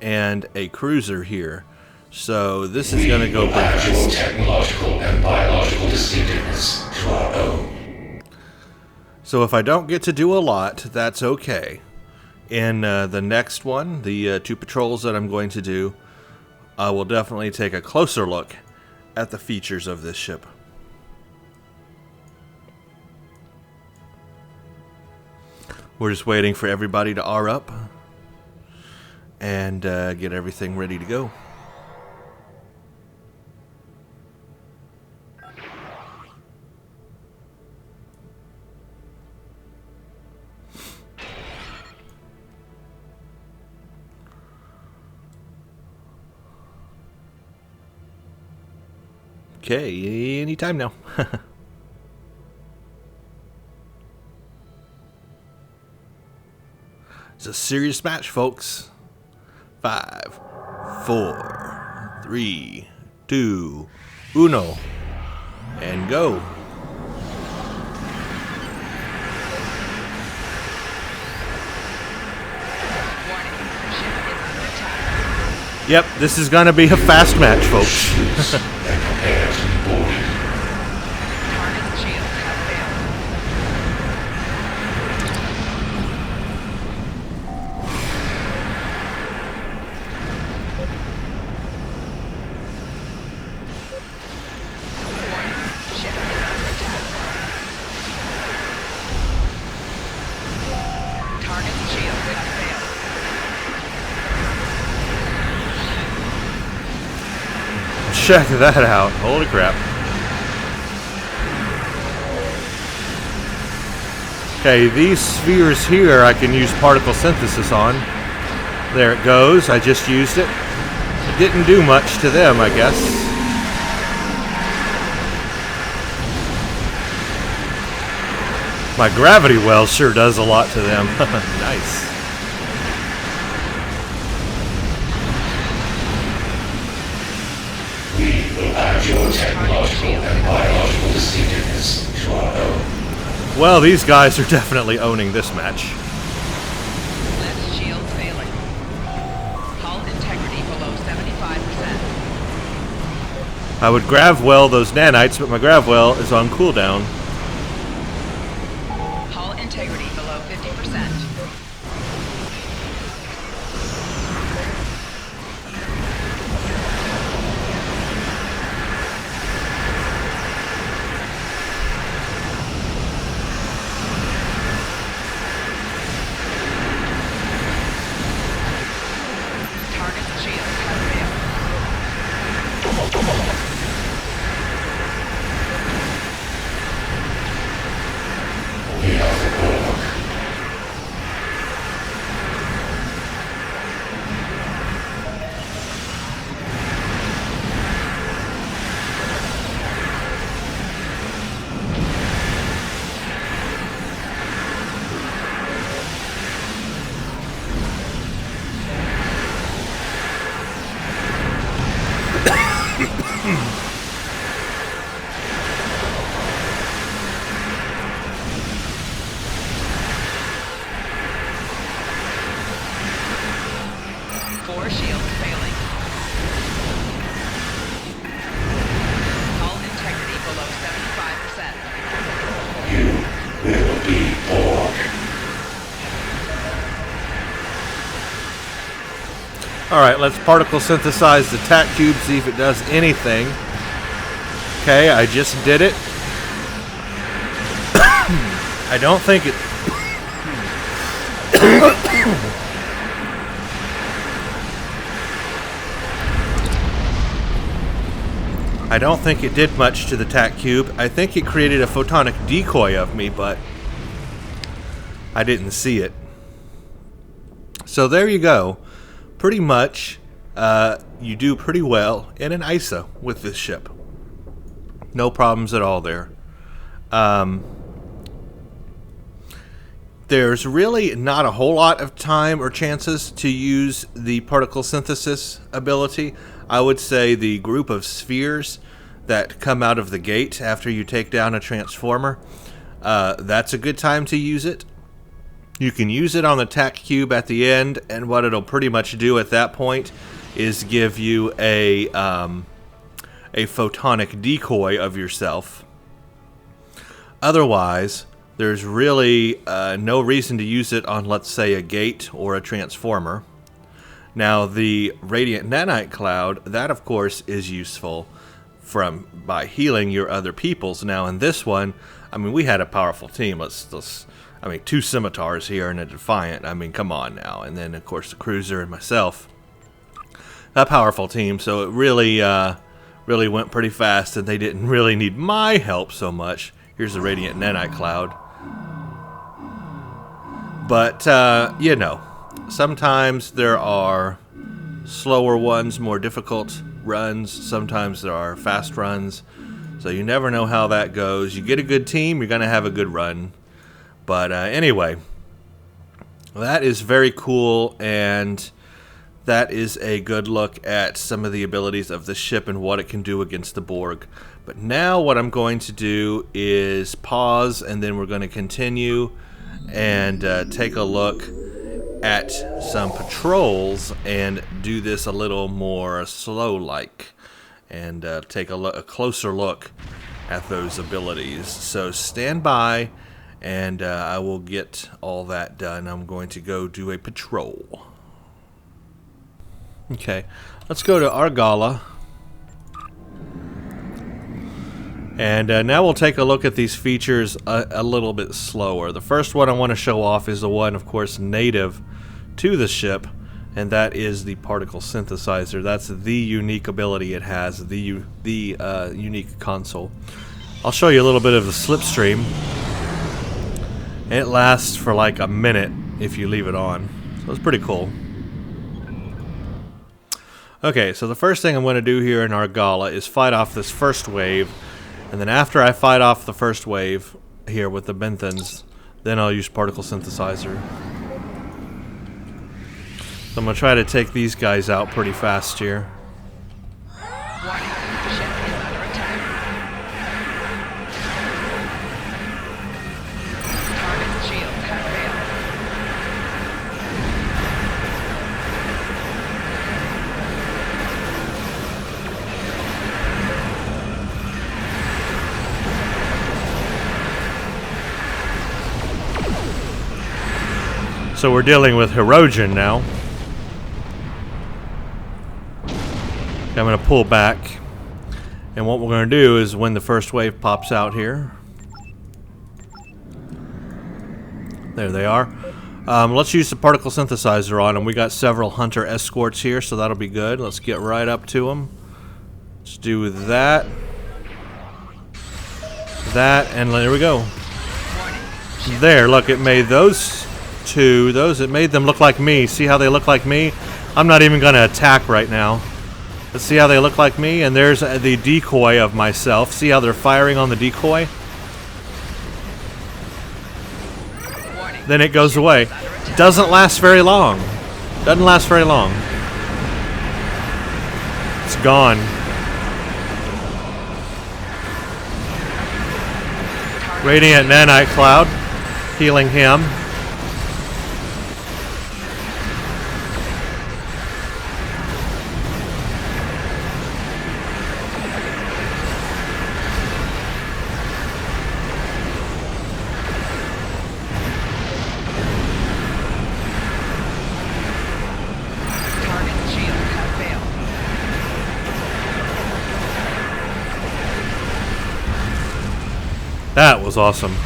and a cruiser here. So this is going to go pretty fast. Technological and biological distinctiveness to our own. So if I don't get to do a lot, that's okay. In the next one, the 2 patrols that I'm going to do, I will definitely take a closer look at the features of this ship. We're just waiting for everybody to R up and get everything ready to go. Okay, anytime now. It's a serious match, folks. 5, 4, 3, 2, 1, and go. Yep, this is gonna be a fast match, folks. check that out. Holy crap. Okay, these spheres here I can use particle synthesis on. There it goes. I just used it. It didn't do much to them, I guess. My gravity well sure does a lot to them. Nice. We will add your technological and biological distinctiveness to our own. Well, these guys are definitely owning this match. Left shield failing. Hull integrity below 75%. I would grav well those nanites, but my grav well is on cooldown. Hull integrity below 50%. Target's shield has failed. We are the Borg. Four shields failing. Hull integrity below 75%. You will be Borg. Alright, let's particle synthesize the tac cube, see if it does anything. Okay, I just did it. I don't think it... I don't think it did much to the tac cube. I think it created a photonic decoy of me, but I didn't see it. So there you go. Pretty much, you do pretty well in an ISO with this ship. No problems at all there. There's really not a whole lot of time or chances to use the particle synthesis ability. I would say the group of spheres that come out of the gate after you take down a transformer, that's a good time to use it. You can use it on the tac cube at the end, and what it'll pretty much do at that point is give you a photonic decoy of yourself. Otherwise, there's really no reason to use it on, let's say, a gate or a transformer. Now, the Radiant Nanite Cloud, that of course is useful by healing your other peoples. Now, in this one, I mean, we had a powerful team. I mean, 2 scimitars here and a Defiant. I mean, come on now. And then, of course, the Cruiser and myself. A powerful team, so it really went pretty fast, and they didn't really need my help so much. Here's the Radiant Nanite Cloud. But, you know, sometimes there are slower ones, more difficult runs. Sometimes there are fast runs. So you never know how that goes. You get a good team, you're going to have a good run. But anyway, that is very cool, and that is a good look at some of the abilities of the ship and what it can do against the Borg. But now what I'm going to do is pause, and then we're going to continue and take a look at some patrols and do this a little more slow-like and take a closer look at those abilities. So stand by, and I will get all that done. I'm going to go do a patrol. Okay, let's go to Argala. And now we'll take a look at these features a little bit slower. The first one I want to show off is the one, of course, native to the ship, and that is the particle synthesizer. That's the unique ability it has, the unique console. I'll show you a little bit of the slipstream. It lasts for like a minute if you leave it on, so it's pretty cool. Okay, so the first thing I'm going to do here in our gala is fight off this first wave, and then after I fight off the first wave here with the Benthans, then I'll use particle synthesizer. So I'm going to try to take these guys out pretty fast here. Warning, ship is under attack. Target's shields have failed. So we're dealing with Hirogen now. I'm going to pull back, and what we're going to do is when the first wave pops out here, there they are. Let's use the particle synthesizer on them. We got several hunter escorts here, so that'll be good. Let's get right up to them. Let's do that, and there we go. There, look, it made those two, it made them look like me. See how they look like me? I'm not even going to attack right now. Let's see how they look like me, and there's the decoy of myself. See how they're firing on the decoy? Warning, Then it goes ship away. is under attack. Doesn't last very long. Doesn't last very long. It's gone. Radiant Nanite Cloud, healing him. Target's shields have failed. That was awesome.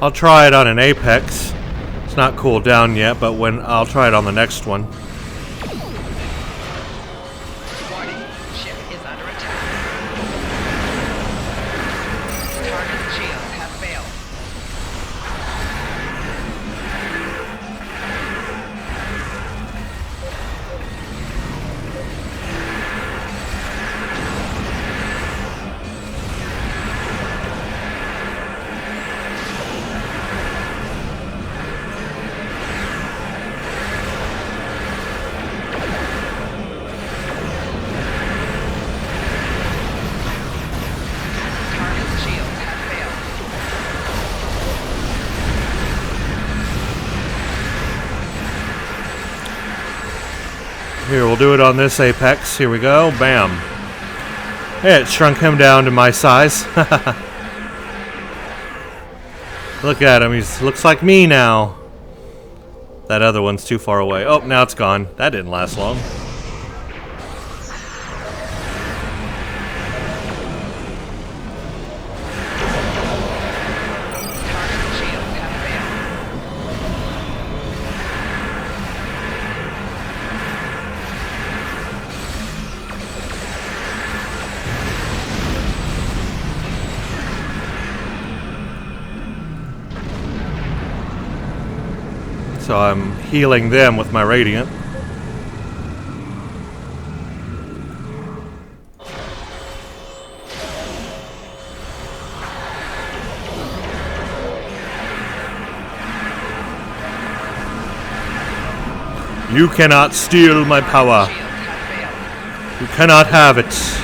I'll try it on an Apex. It's not cooled down yet, but when I'll try it on the next one. Warning, ship is under attack. Target's shields have failed. Target's shields have failed. Here, we'll do it on this Apex. Here we go. Bam. Hey, it shrunk him down to my size. Look at him. He looks like me now. That other one's too far away. Oh, now it's gone. That didn't last long. Target's shields have failed. So I'm healing them with my Radiant. You cannot steal my power. Shields have failed. You cannot have it.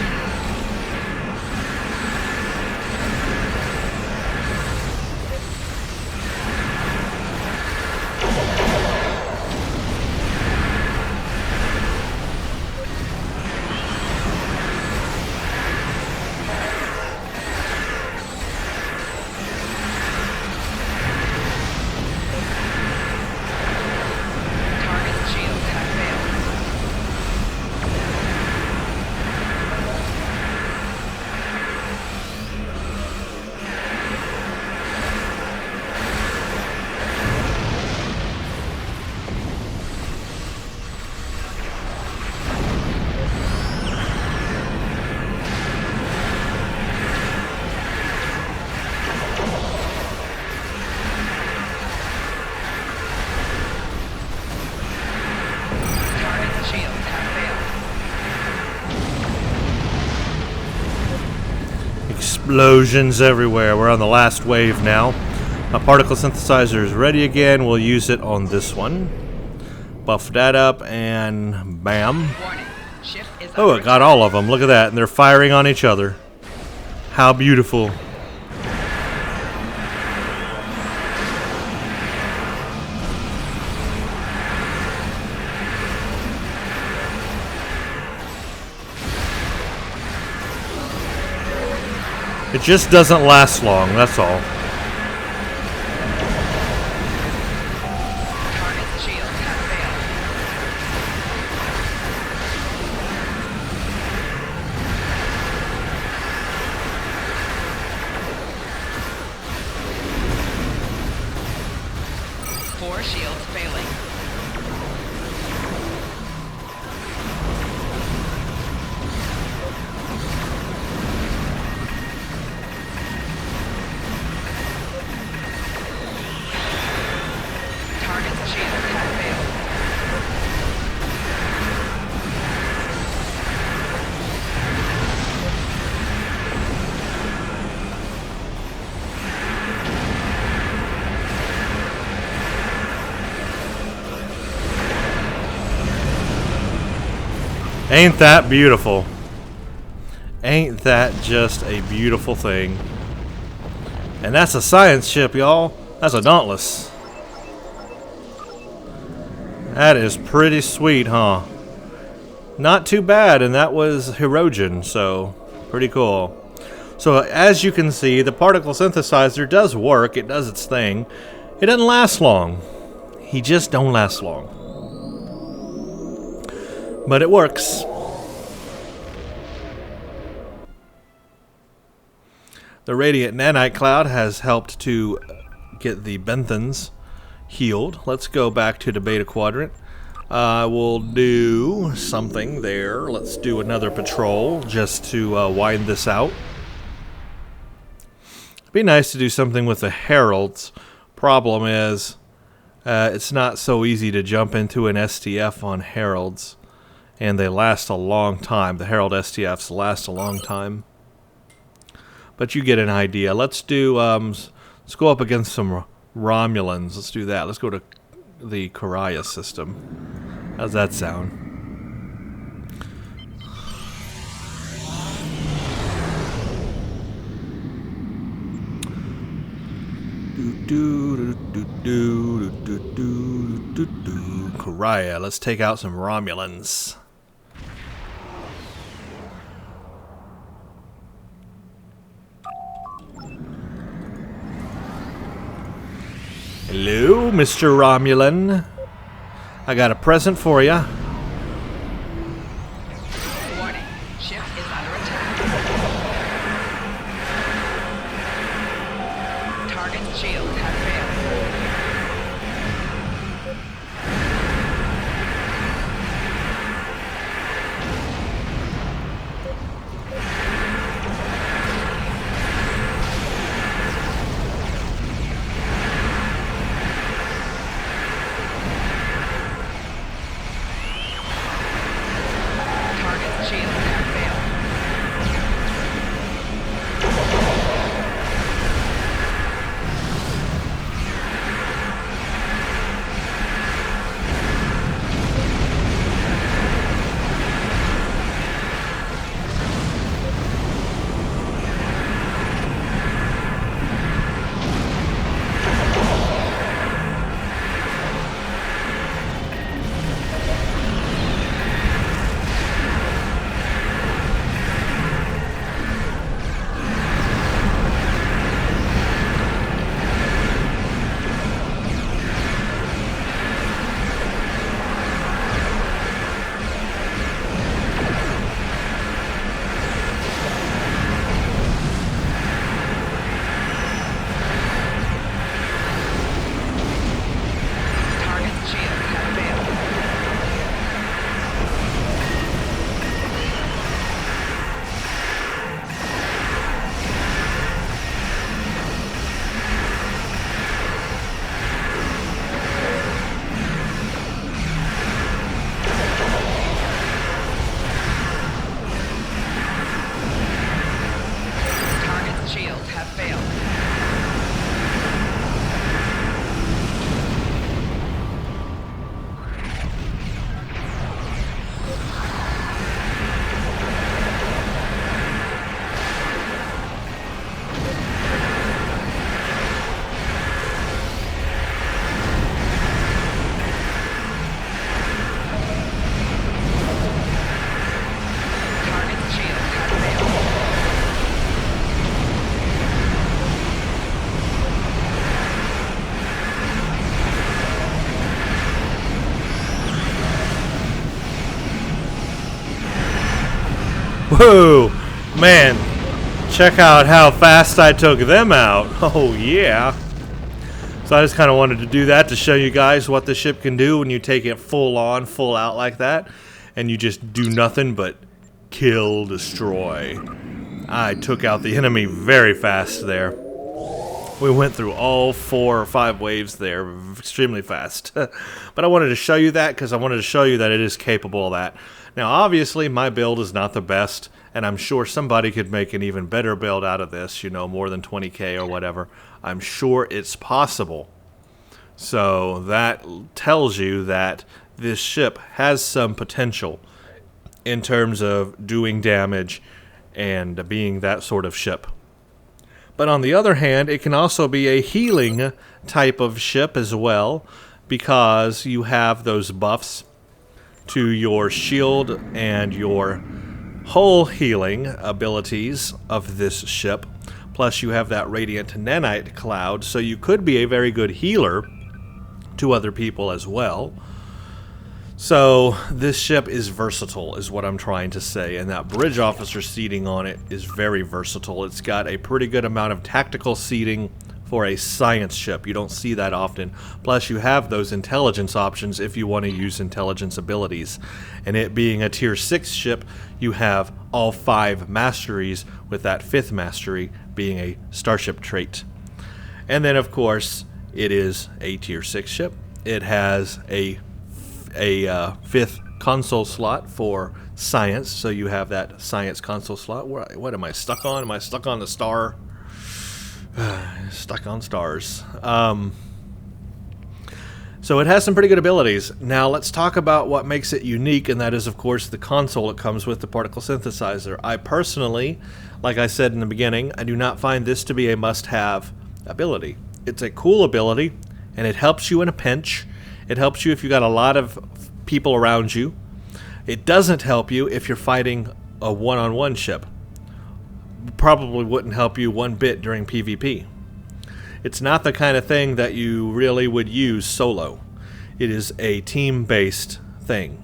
Explosions everywhere. We're on the last wave now. My particle synthesizer is ready again. We'll use it on this one. Buff that up and bam. Warning. Ship is Oh, under it got all of them. Look at that. And they're firing on each other. How beautiful. It just doesn't last long, that's all. Target's shields have failed. Four shields failing. Target's shields have failed. Ain't that beautiful? Ain't that just a beautiful thing? And that's a science ship, y'all. That's a Dauntless. That is pretty sweet, huh? Not too bad, and that was Hirogen, so pretty cool. So as you can see, the particle synthesizer does work. It does its thing. It doesn't last long. He just don't last long. But it works. The radiant nanite cloud has helped to get the benthans healed. Let's go back to the beta quadrant. We'll do something there. Let's do another patrol just to wind this out. It'd be nice to do something with the heralds. Problem is, it's not so easy to jump into an STF on heralds. And they last a long time. The Herald STFs last a long time. But you get an idea. Let's do, let's go up against some Romulans. Let's do that. Let's go to the Karaya system. How's that sound? Karaya. Let's take out some Romulans. Hello, Mr. Romulan. I got a present for ya. Warning. Ship is under attack. Target's shields have failed. Whoa! Man, check out how fast I took them out. Oh, yeah. So I just kind of wanted to do that to show you guys what the ship can do when you take it full on, full out like that. And you just do nothing but kill, destroy. I took out the enemy very fast there. We went through all 4 or 5 waves there extremely fast. But I wanted to show you that because I wanted to show you that it is capable of that. Now, obviously, my build is not the best, and I'm sure somebody could make an even better build out of this, you know, more than 20k or whatever. I'm sure it's possible. So that tells you that this ship has some potential in terms of doing damage and being that sort of ship. But on the other hand, it can also be a healing type of ship as well, because you have those buffs to your shield and your hull healing abilities of this ship. Plus you have that radiant nanite cloud, so you could be a very good healer to other people as well. So this ship is versatile, is what I'm trying to say, and that bridge officer seating on it is very versatile. It's got a pretty good amount of tactical seating for a science ship. You don't see that often. Plus you have those intelligence options if you want to use intelligence abilities. And it being a tier 6 ship, you have all 5 masteries, with that 5th mastery being a starship trait. And then of course it is a tier 6 ship. It has a 5th console slot for science, so you have that science console slot. What am I stuck on? Am I stuck on the star? Stuck on stars. So it has some pretty good abilities. Now let's talk about what makes it unique, and that is of course the console it comes with, the particle synthesizer. I personally, like I said in the beginning, I do not find this to be a must-have ability. It's a cool ability, and it helps you in a pinch. It helps you if you got a lot of people around you. It doesn't help you if you're fighting a one-on-one ship. Probably wouldn't help you one bit during PvP. It's not the kind of thing that you really would use solo. It is a team-based thing.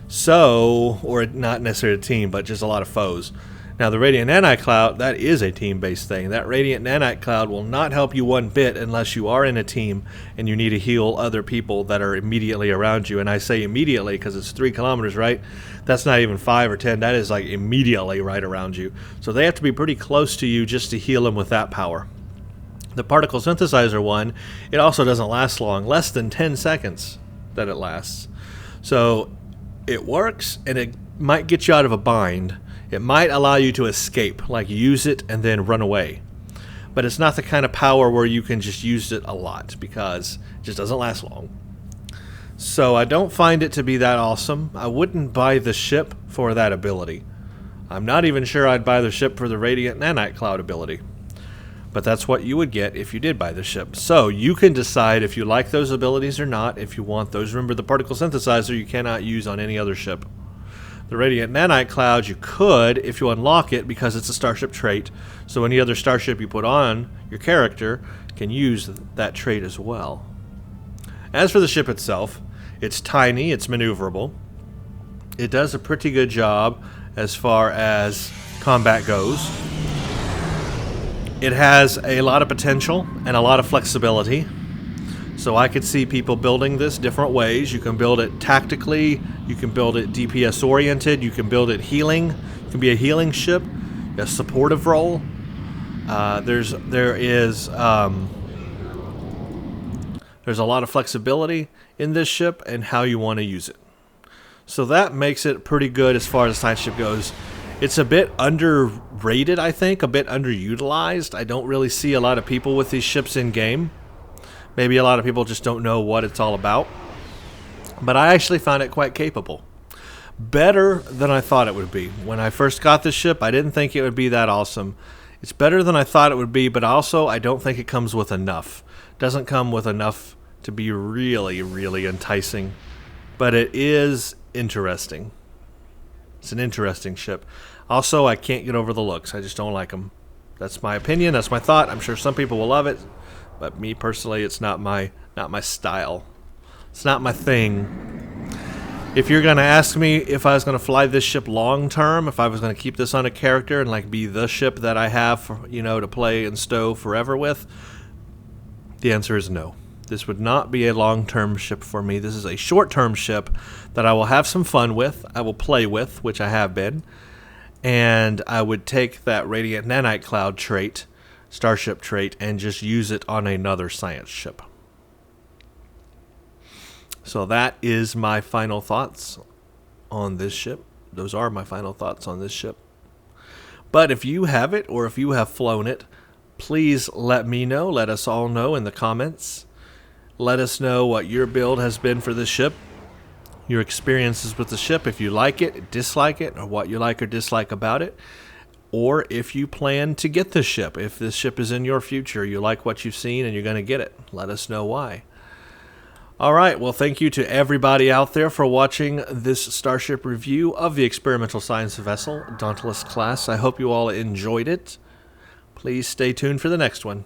So, or not necessarily a team, but just a lot of foes. Now the Radiant Nanite Cloud, that is a team-based thing. That Radiant Nanite Cloud will not help you one bit unless you are in a team and you need to heal other people that are immediately around you. And I say immediately because it's 3 kilometers, right? That's not even 5 or 10. That is like immediately right around you. So they have to be pretty close to you just to heal them with that power. The particle synthesizer one, it also doesn't last long. Less than 10 seconds that it lasts. So it works, and it might get you out of a bind. It might allow you to escape, like use it and then run away. But it's not the kind of power where you can just use it a lot, because it just doesn't last long. So I don't find it to be that awesome. I wouldn't buy the ship for that ability. I'm not even sure I'd buy the ship for the Radiant Nanite Cloud ability. But that's what you would get if you did buy the ship. So you can decide if you like those abilities or not, if you want those. Remember, the particle synthesizer you cannot use on any other ship. The Radiant Nanite Cloud you could if you unlock it, because it's a starship trait. So any other starship you put on your character can use that trait as well. As for the ship itself, it's tiny, it's maneuverable. It does a pretty good job as far as combat goes. It has a lot of potential and a lot of flexibility. So I could see people building this different ways. You can build it tactically, you can build it DPS oriented, you can build it healing. It can be a healing ship, a supportive role. There's a lot of flexibility in this ship and how you want to use it. So that makes it pretty good as far as the science ship goes. It's a bit underrated, I think, a bit underutilized. I don't really see a lot of people with these ships in game. Maybe a lot of people just don't know what it's all about. But I actually found it quite capable. Better than I thought it would be. When I first got this ship, I didn't think it would be that awesome. It's better than I thought it would be, but also I don't think it comes with enough. It doesn't come with enough to be really, really enticing. But it is interesting. It's an interesting ship. Also, I can't get over the looks. I just don't like them. That's my opinion. That's my thought. I'm sure some people will love it. But me personally, it's not my style. It's not my thing. If you're going to ask me if I was going to fly this ship long term, if I was going to keep this on a character and like be the ship that I have, for, to play and stow forever with, the answer is no. This would not be a long-term ship for me. This is a short-term ship that I will have some fun with, I will play with, which I have been, and I would take that Radiant Nanite Cloud trait, starship trait, and just use it on another science ship. So that is my final thoughts on this ship. Those are my final thoughts on this ship. But if you have it, or if you have flown it, please let me know. Let us all know in the comments. Let us know what your build has been for this ship, your experiences with the ship, if you like it, dislike it, or what you like or dislike about it, or if you plan to get this ship. If this ship is in your future, you like what you've seen and you're going to get it, let us know why. All right, well, thank you to everybody out there for watching this Starship review of the experimental science vessel, Dauntless class. I hope you all enjoyed it. Please stay tuned for the next one.